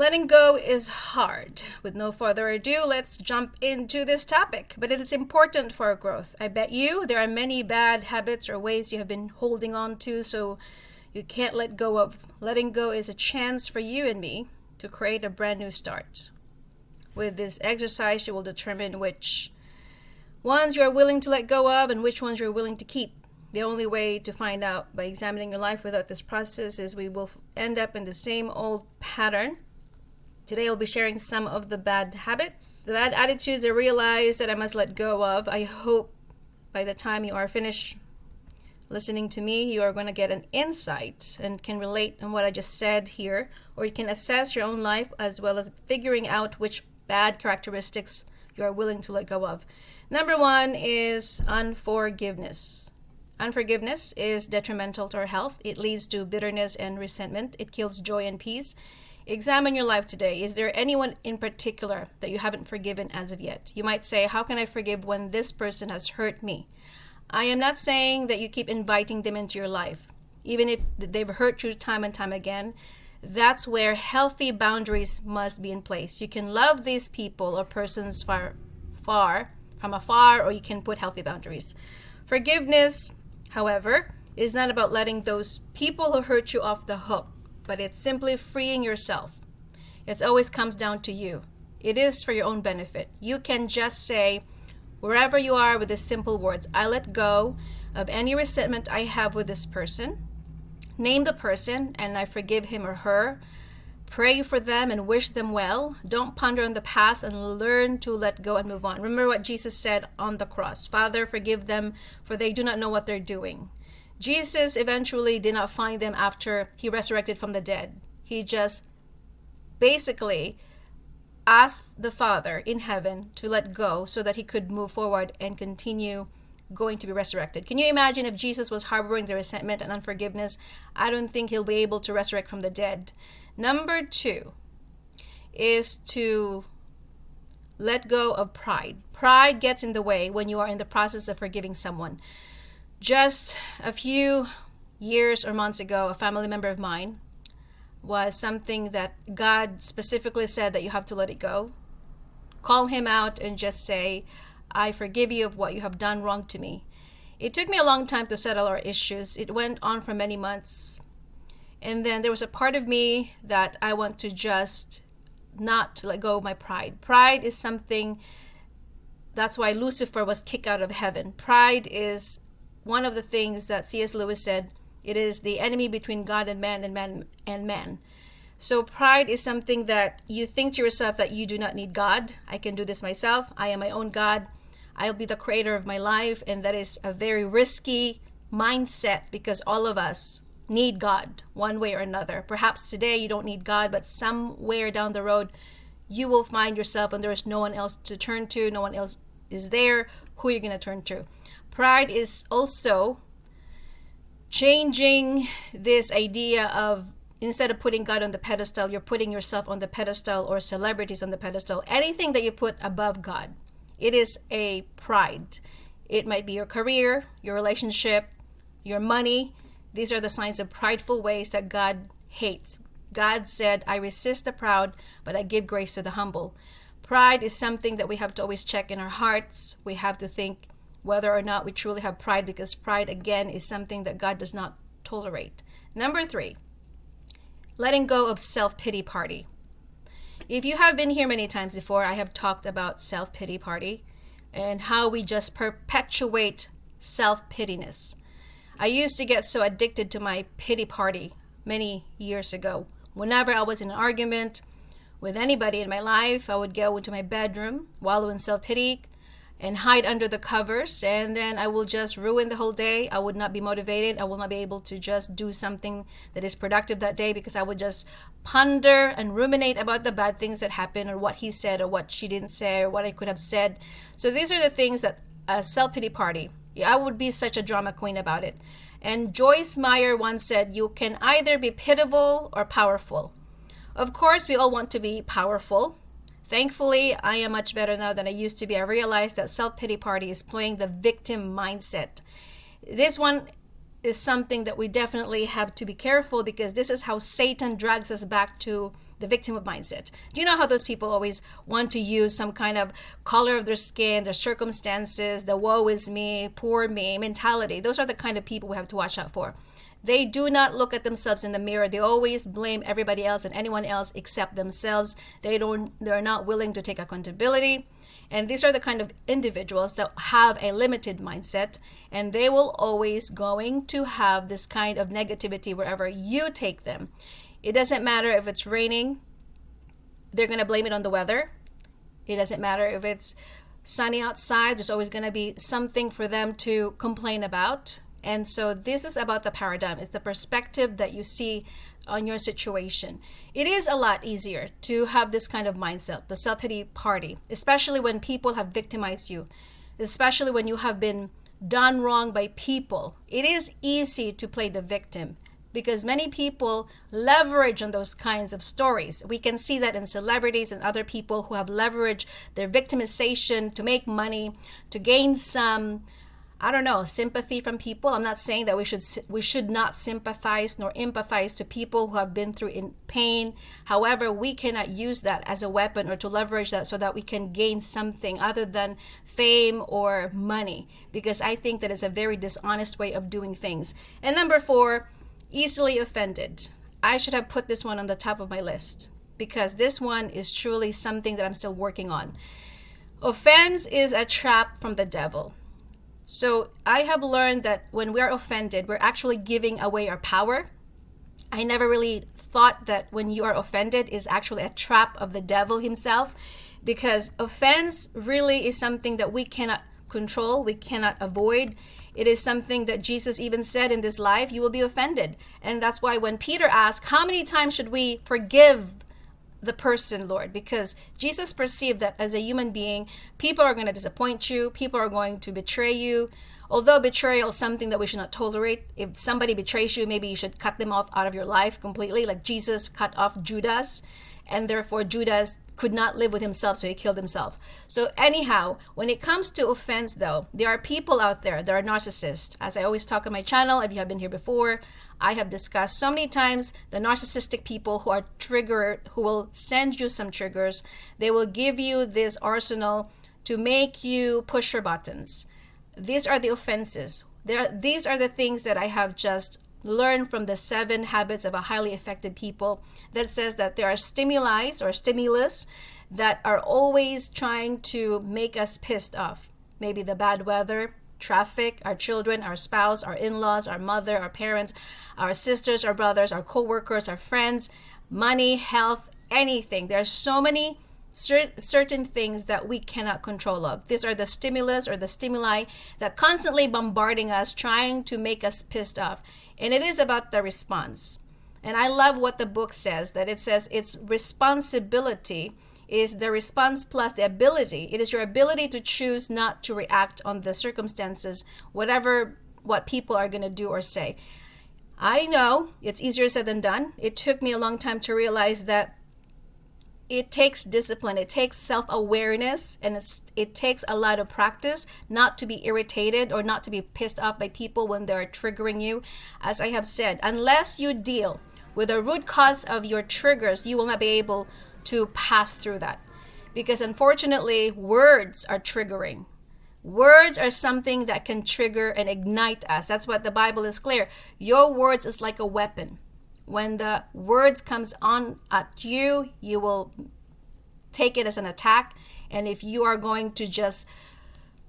Letting go is hard. With no further ado, let's jump into this topic. But it is important for our growth. I bet you there are many bad habits or ways you have been holding on to, so you can't let go of. Letting go is a chance for you and me to create a brand new start. With this exercise, you will determine which ones you are willing to let go of and which ones you're willing to keep. The only way to find out by examining your life without this process is we will end up in the same old pattern. Today I'll be sharing some of the bad habits, the bad attitudes I realize that I must let go of. I hope by the time you are finished listening to me, you are going to get an insight and can relate on what I just said here, or you can assess your own life as well as figuring out which bad characteristics you are willing to let go of. Number one is unforgiveness. Unforgiveness is detrimental to our health. It leads to bitterness and resentment. It kills joy and peace. Examine your life today. Is there anyone in particular that you haven't forgiven as of yet? You might say, how can I forgive when this person has hurt me? I am not saying that you keep inviting them into your life. Even if they've hurt you time and time again, that's where healthy boundaries must be in place. You can love these people or persons from afar, or you can put healthy boundaries. Forgiveness, however, is not about letting those people who hurt you off the hook, but it's simply freeing yourself. It always comes down to you. It is for your own benefit. You can just say, wherever you are, with these simple words, I let go of any resentment I have with this person. Name the person and I forgive him or her. Pray for them and wish them well. Don't ponder on the past and learn to let go and move on. Remember what Jesus said on the cross. Father, forgive them, for they do not know what they're doing. Jesus eventually did not find them after he resurrected from the dead. He just basically asked the Father in heaven to let go so that he could move forward and continue going to be resurrected. Can you imagine if Jesus was harboring the resentment and unforgiveness? I don't think he'll be able to resurrect from the dead. Number two is to let go of pride. Pride gets in the way when you are in the process of forgiving someone. Just a few years or months ago, a family member of mine was something that God specifically said that you have to let it go. Call him out and just say, I forgive you of what you have done wrong to me. It took me a long time to settle our issues. It went on for many months. And then there was a part of me that I want to just not let go of my pride. Pride is something, that's why Lucifer was kicked out of heaven. Pride is one of the things that C.S. Lewis said, it is the enemy between God and man. So pride is something that you think to yourself that you do not need God. I can do this myself. I am my own God. I'll be the creator of my life. And that is a very risky mindset because all of us need God one way or another. Perhaps today you don't need God, but somewhere down the road you will find yourself and there is no one else to turn to. No one else is there. Who are you going to turn to? Pride is also changing this idea of instead of putting God on the pedestal, you're putting yourself on the pedestal or celebrities on the pedestal. Anything that you put above God, it is a pride. It might be your career, your relationship, your money. These are the signs of prideful ways that God hates. God said, I resist the proud, but I give grace to the humble. Pride is something that we have to always check in our hearts. We have to think whether or not we truly have pride, because pride, again, is something that God does not tolerate. Number three, letting go of self-pity party. If you have been here many times before, I have talked about self-pity party and how we just perpetuate self-pittiness. I used to get so addicted to my pity party many years ago. Whenever I was in an argument with anybody in my life, I would go into my bedroom, wallow in self-pity, and hide under the covers, and then I will just ruin the whole day. I would not be motivated. I will not be able to just do something that is productive that day because I would just ponder and ruminate about the bad things that happened or what he said or what she didn't say or what I could have said. So these are the things that a self-pity party, I would be such a drama queen about it. And Joyce Meyer once said, you can either be pitiful or powerful. Of course, we all want to be powerful. Thankfully, I am much better now than I used to be. I realized that self-pity party is playing the victim mindset. This one is something that we definitely have to be careful because this is how Satan drags us back to the victim of mindset. Do you know how those people always want to use some kind of color of their skin, their circumstances, the woe is me, poor me mentality? Those are the kind of people we have to watch out for. They do not look at themselves in the mirror. They always blame everybody else and anyone else except themselves. They're not willing to take accountability. And these are the kind of individuals that have a limited mindset, and they will always going to have this kind of negativity wherever you take them. It doesn't matter if it's raining, they're going to blame it on the weather. It doesn't matter if it's sunny outside, there's always going to be something for them to complain about. And so this is about the paradigm. It's the perspective that you see on your situation. It is a lot easier to have this kind of mindset, the self-pity party, especially when people have victimized you, especially when you have been done wrong by people. It is easy to play the victim because many people leverage on those kinds of stories. We can see that in celebrities and other people who have leveraged their victimization to make money, to gain some sympathy from people. I'm not saying that we should not sympathize nor empathize to people who have been through in pain. However, we cannot use that as a weapon or to leverage that so that we can gain something other than fame or money, because I think that is a very dishonest way of doing things. And number 4, easily offended. I should have put this one on the top of my list because this one is truly something that I'm still working on. Offense is a trap from the devil. So I have learned that when we're offended, we're actually giving away our power. I never really thought that when you are offended is actually a trap of the devil himself, because offense really is something that we cannot control, we cannot avoid. It is something that Jesus even said in this life, you will be offended. And that's why when Peter asked, how many times should we forgive the person, Lord? Because Jesus perceived that as a human being, people are going to disappoint you, people are going to betray you. Although betrayal is something that we should not tolerate. If somebody betrays you, maybe you should cut them off out of your life completely, like Jesus cut off Judas, and therefore Judas could not live with himself, so he killed himself. So anyhow, when it comes to offense though, there are people out there that are narcissists. As I always talk on my channel, if you have been here before, I have discussed so many times the narcissistic people who are triggered, who will send you some triggers. They will give you this arsenal to make you push your buttons. These are the offenses. These are the things that I have just learned from the 7 habits of a highly effective people, that says that there are stimuli or stimulus that are always trying to make us pissed off. Maybe the bad weather, traffic, our children, our spouse, our in-laws, our mother, our parents, our sisters, our brothers, our co-workers, our friends, money, health, anything. There are so many certain things that we cannot control of. These are the stimulus or the stimuli that constantly bombarding us, trying to make us pissed off. And it is about the response. And I love what the book says, that it says it's responsibility is the response plus the ability. It is your ability to choose not to react on the circumstances, what people are going to do or say. I know it's easier said than done. It took me a long time to realize that it takes discipline, it takes self-awareness, and it takes a lot of practice not to be irritated or not to be pissed off by people when they're triggering you. As I have said, unless you deal with the root cause of your triggers, you will not be able to pass through that. Because unfortunately, words are triggering. Words are something that can trigger and ignite us. That's what the Bible is clear. Your words is like a weapon. When the words comes on at you, you will take it as an attack. And if you are going to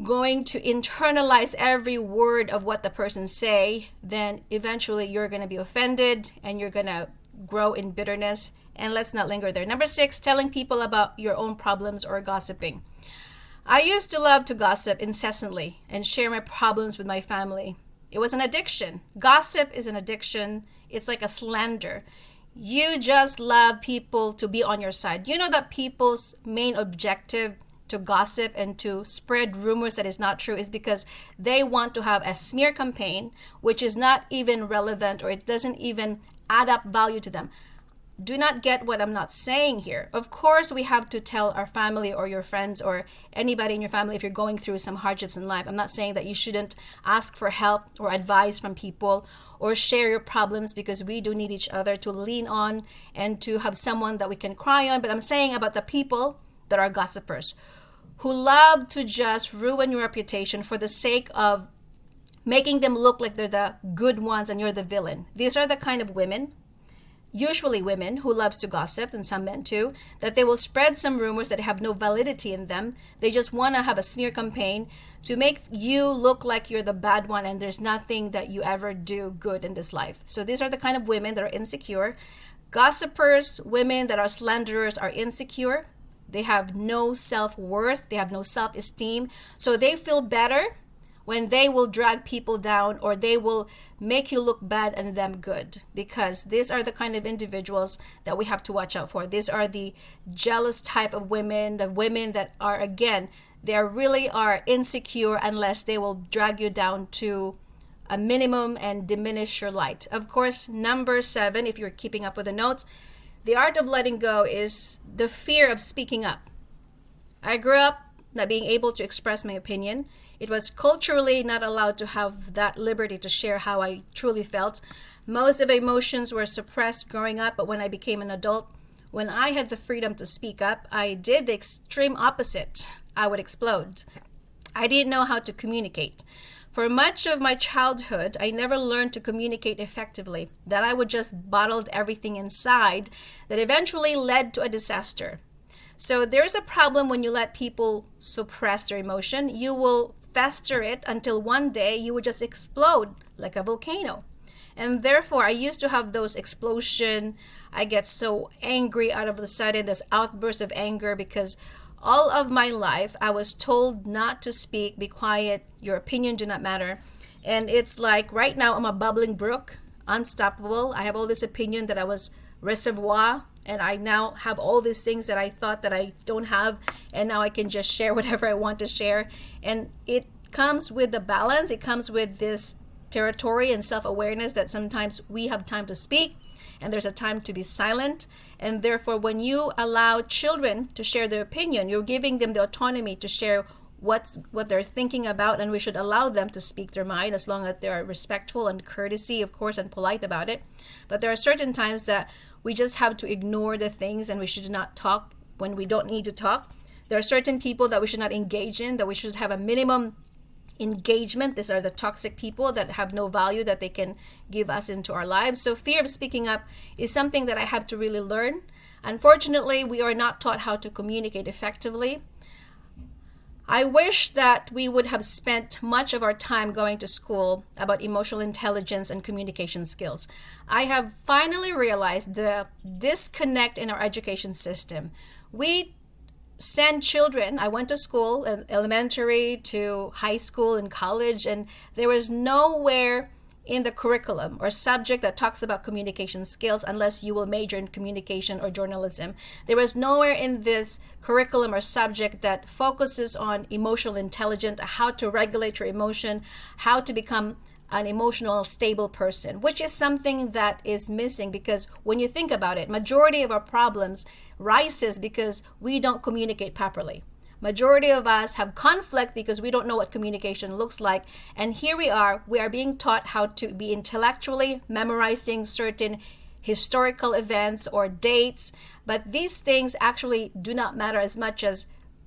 internalize every word of what the person say, then eventually you're going to be offended and you're going to grow in bitterness. And let's not linger there. Number 6, telling people about your own problems or gossiping. I used to love to gossip incessantly and share my problems with my family. It was an addiction. Gossip is an addiction. It's like a slander. You just love people to be on your side. You know that people's main objective to gossip and to spread rumors that is not true is because they want to have a smear campaign, which is not even relevant or it doesn't even add up value to them. do not get what I'm not saying here. Of course, we have to tell our family or your friends or anybody in your family if you're going through some hardships in life. I'm not saying that you shouldn't ask for help or advice from people or share your problems, because we do need each other to lean on and to have someone that we can cry on. But I'm saying about the people that are gossipers, who love to just ruin your reputation for the sake of making them look like they're the good ones and you're the villain. These are the kind of women, usually women, who loves to gossip, and some men too, that they will spread some rumors that have no validity in them. They just want to have a smear campaign to make you look like you're the bad one and there's nothing that you ever do good in this life. So these are the kind of women that are insecure. Gossipers, women that are slanderers, are insecure. They have no self-worth. They have no self-esteem. So they feel better when they will drag people down, or they will make you look bad and them good, because these are the kind of individuals that we have to watch out for. These are the jealous type of women, the women that are, again, they really are insecure unless they will drag you down to a minimum and diminish your light. Of course, number 7, if you're keeping up with the notes, the art of letting go is the fear of speaking up. I grew up not being able to express my opinion. It was culturally not allowed to have that liberty to share how I truly felt. Most of my emotions were suppressed growing up, but when I became an adult, when I had the freedom to speak up, I did the extreme opposite. I would explode. I didn't know how to communicate. For much of my childhood, I never learned to communicate effectively, that I would just bottled everything inside that eventually led to a disaster. So there's a problem when you let people suppress their emotion. You will fester it until one day you would just explode like a volcano. And therefore, I used to have those explosion. I get so angry out of the sudden, this outburst of anger, because all of my life I was told not to speak, be quiet, your opinion do not matter. And it's like right now I'm a bubbling brook, unstoppable. I have all this opinion that I was reservoir, and I now have all these things that I thought that I don't have, and now I can just share whatever I want to share. And it comes with the balance. It comes with this territory and self-awareness that sometimes we have time to speak and there's a time to be silent. And therefore, when you allow children to share their opinion, you're giving them the autonomy to share what they're thinking about, and we should allow them to speak their mind as long as they are respectful and courtesy, of course, and polite about it. But there are certain times that we just have to ignore the things, and we should not talk when we don't need to talk. There are certain people that we should not engage in, that we should have a minimum engagement. These are the toxic people that have no value that they can give us into our lives. So fear of speaking up is something that I have to really learn. Unfortunately, we are not taught how to communicate effectively. I wish that we would have spent much of our time going to school about emotional intelligence and communication skills. I have finally realized the disconnect in our education system. We send children, I went to school, elementary to high school and college, and there was nowhere in the curriculum or subject that talks about communication skills unless you will major in communication or journalism. There was nowhere in this curriculum or subject that focuses on emotional intelligence, how to regulate your emotion, how to become an emotional stable person, which is something that is missing, because when you think about it, majority of our problems rises because we don't communicate properly. Majority of us have conflict because we don't know what communication looks like. And here we are being taught how to be intellectually memorizing certain historical events or dates. But these things actually do not matter as much as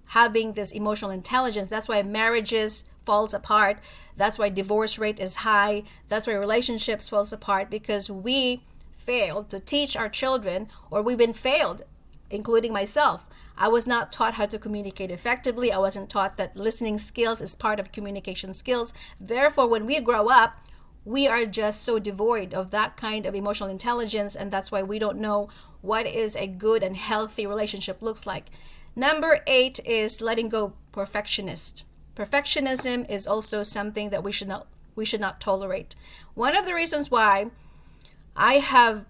having this emotional intelligence. That's why marriages falls apart. That's why divorce rate is high. That's why relationships falls apart, because we failed to teach our children, or we've been failed, including myself. I was not taught how to communicate effectively. I wasn't taught that listening skills is part of communication skills. Therefore, when we grow up, we are just so devoid of that kind of emotional intelligence, and that's why we don't know what is a good and healthy relationship looks like. Number 8 is letting go perfectionist. Perfectionism is also something that we should not tolerate. One of the reasons why I have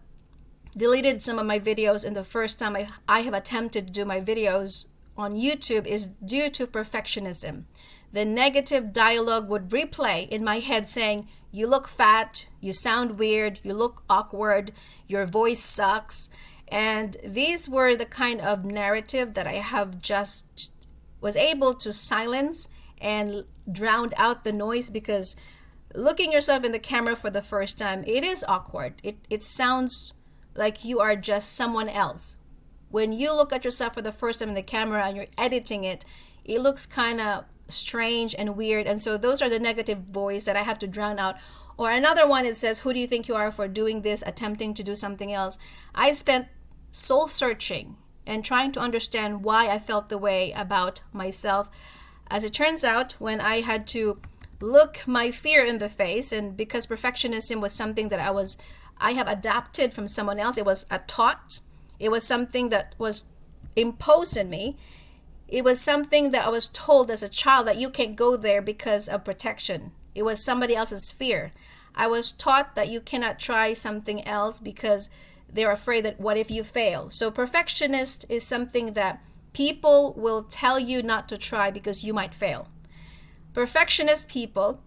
deleted some of my videos in the first time I have attempted to do my videos on YouTube is due to perfectionism. The negative dialogue would replay in my head saying, you look fat, you sound weird, you look awkward, your voice sucks. And these were the kind of narrative that I have just was able to silence and drown out the noise, because looking yourself in the camera for the first time, it is awkward. It sounds like you are just someone else. When you look at yourself for the first time in the camera and you're editing it, it looks kind of strange and weird. And so those are the negative voice that I have to drown out. Or another one, it says, who do you think you are for doing this, attempting to do something else? I spent soul searching and trying to understand why I felt the way about myself. As it turns out, when I had to look my fear in the face, and because perfectionism was something that I have adapted from someone else, it was a taught, it was something that was imposed on me. It was something that I was told as a child that you can't go there because of protection. It was somebody else's fear. I was taught that you cannot try something else because they're afraid that what if you fail? So perfectionist is something that people will tell you not to try because you might fail. Perfectionist people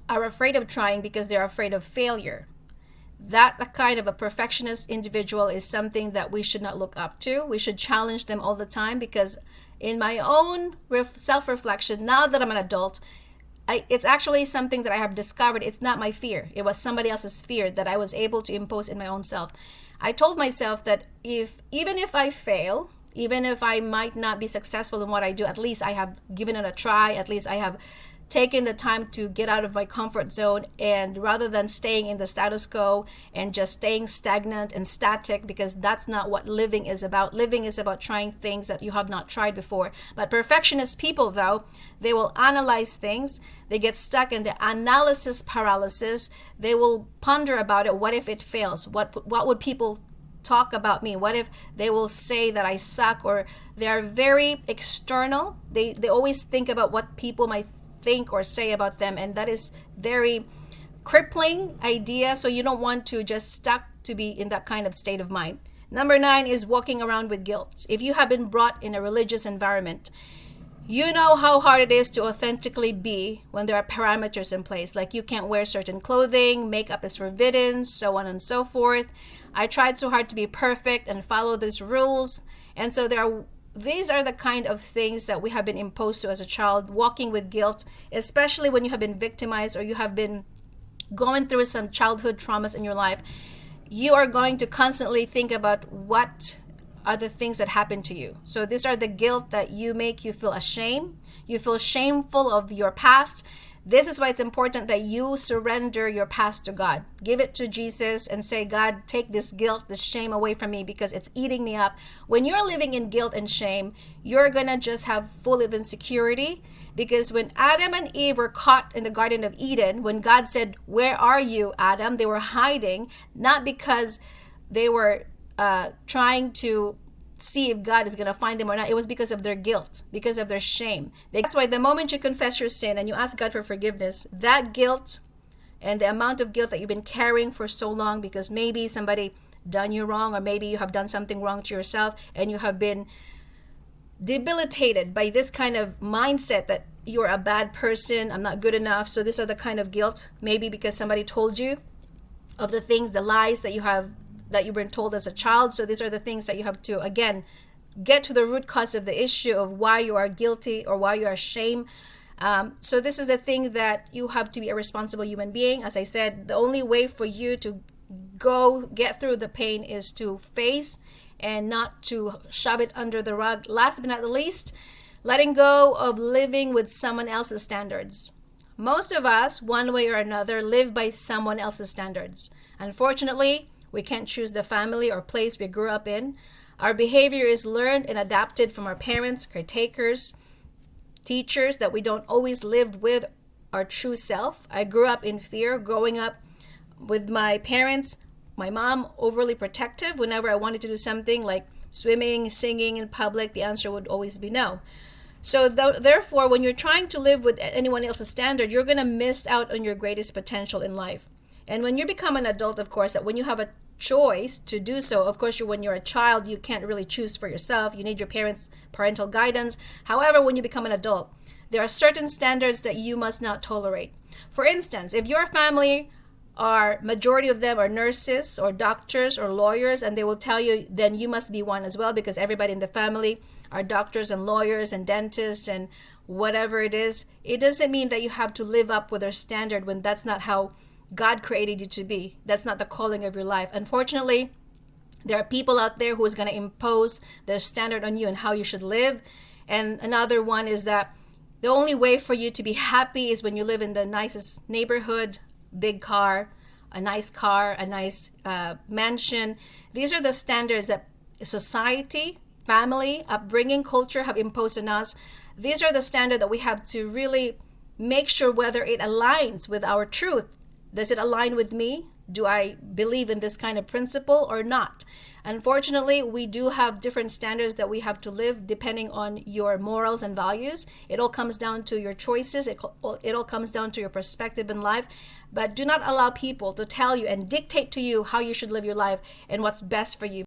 are afraid of trying because they're afraid of failure. That kind of a perfectionist individual is something that we should not look up to. We should challenge them all the time, because in my own self-reflection, now that I'm an adult, it's actually something that I have discovered. It's not my fear. It was somebody else's fear that I was able to impose in my own self. I told myself that even if I fail, even if I might not be successful in what I do, at least I have given it a try. At least I have taken the time to get out of my comfort zone, and rather than staying in the status quo and just staying stagnant and static, because that's not what living is about. Living is about trying things that you have not tried before. But perfectionist people, though, they will analyze things. They get stuck in the analysis paralysis. They will ponder about it. What if it fails? What would people talk about me? What if they will say that I suck? Or they are very external. They always think about what people might think or say about them, and that is very crippling idea. So you don't want to just stuck to be in that kind of state of mind. Number 9 is walking around with guilt. If you have been brought in a religious environment, you know how hard it is to authentically be when there are parameters in place, like you can't wear certain clothing, makeup is forbidden, so on and so forth. I tried so hard to be perfect and follow these rules, and so these are the kind of things that we have been imposed to as a child. Walking with guilt, especially when you have been victimized or you have been going through some childhood traumas in your life, you are going to constantly think about what are the things that happened to you. So these are the guilt that you make you feel ashamed. You feel shameful of your past. This is why it's important that you surrender your past to God. Give it to Jesus and say, God, take this guilt, this shame away from me, because it's eating me up. When you're living in guilt and shame, you're going to just have full of insecurity. Because when Adam and Eve were caught in the Garden of Eden, when God said, where are you, Adam? They were hiding, not because they were trying to see if God is going to find them or not. It was because of their guilt, because of their shame. That's why the moment you confess your sin and you ask God for forgiveness, that guilt and the amount of guilt that you've been carrying for so long, because maybe somebody done you wrong, or maybe you have done something wrong to yourself, and you have been debilitated by this kind of mindset that you're a bad person, I'm not good enough. So these are the kind of guilt, maybe because somebody told you of the things, the lies that you've been told as a child. So these are the things that you have to, again, get to the root cause of the issue of why you are guilty or why you are ashamed. So this is the thing that you have to be a responsible human being. As I said, the only way for you to get through the pain is to face and not to shove it under the rug. Last but not least, letting go of living with someone else's standards. Most of us, one way or another, live by someone else's standards. Unfortunately, we can't choose the family or place we grew up in. Our behavior is learned and adapted from our parents, caretakers, teachers that we don't always live with our true self. I grew up in fear, growing up with my parents, my mom overly protective. Whenever I wanted to do something like swimming, singing in public, the answer would always be no. So therefore, when you're trying to live with anyone else's standard, you're going to miss out on your greatest potential in life. And when you become an adult, of course, that when you have a choice to do so, of course, when you're a child, you can't really choose for yourself. You need your parents' parental guidance. However, when you become an adult, there are certain standards that you must not tolerate. For instance, if your family are, majority of them are nurses or doctors or lawyers, and they will tell you then you must be one as well, because everybody in the family are doctors and lawyers and dentists and whatever it is. It doesn't mean that you have to live up with their standard when that's not how God created you to be. That's not the calling of your life. Unfortunately, there are people out there who is going to impose their standard on you and how you should live. And another one is that the only way for you to be happy is when you live in the nicest neighborhood, big car, a nice mansion. These are the standards that society, family, upbringing, culture have imposed on us. These are the standards that we have to really make sure whether it aligns with our truth. Does it align with me? Do I believe in this kind of principle or not? Unfortunately, we do have different standards that we have to live depending on your morals and values. It all comes down to your choices. It all comes down to your perspective in life. But do not allow people to tell you and dictate to you how you should live your life and what's best for you.